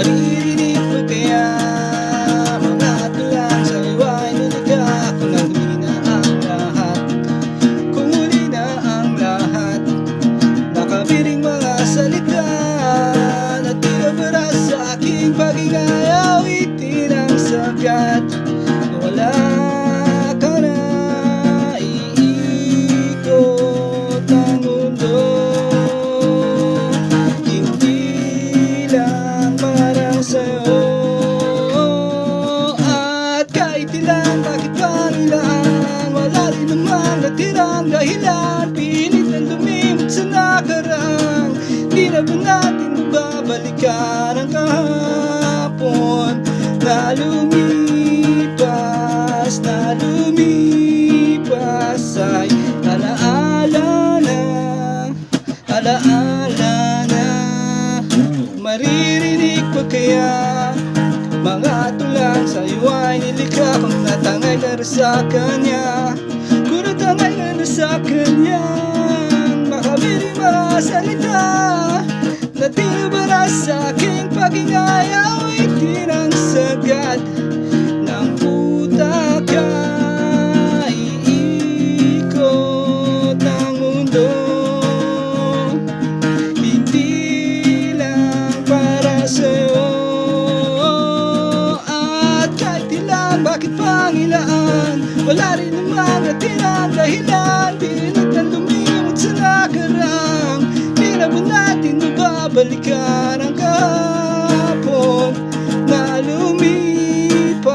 Maririnig mo kaya mga tulang sa iwa'y nilikha kung naguli na ang lahat, kung huli na ang lahat. Nakabiring mga salita na tinabara sa aking paghinga, awitin ang sagat. Wala ka na, iikot ang mundo, hindi lang para sa'yo. At kahit ilan, bakit panilaan, wala rin namang natirang dahilan. Pilit na lumimot sa nakaraan, di na ba natin mababalikan ang kahapon na lumipas, na lumipas ay alaala na, alaala na. Maririnig pa kaya mga tulang sa iwa'y nilikha kung natangay ka rin sa kanya, kung natangay ka rin sa kanya. Makabiring mga salita na tinubara sa aking paghinga, awitin ang sagat ng utak ka. Iikot ang mundo, hindi lang para sa'yo. At kahit ilan, bakit pangilaan, wala rin naman natirang dahilan. Pilit na lumimot sa nakarang, di na ba natin mababalikan ang kahapon na lumipas,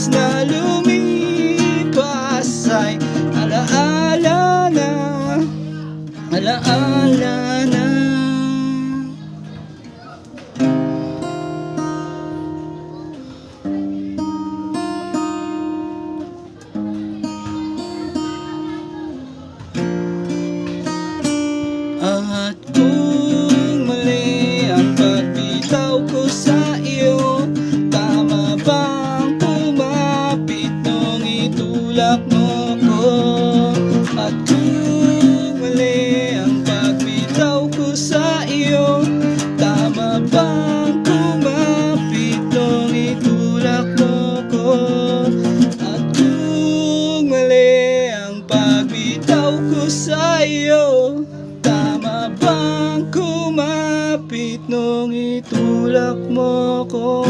na lumipas ay alaala na, alaala na. At kung mali ang pagbitaw ko sa iyo, tama bang kumapit nung itulak mo ko? At kung mali ang pagbitaw ko sa iyo, tama bang kumapit nung itulak mo ko? At kung mali ang pagbitaw ko sa iyo, tama bang kumapit nung itulak mo ko?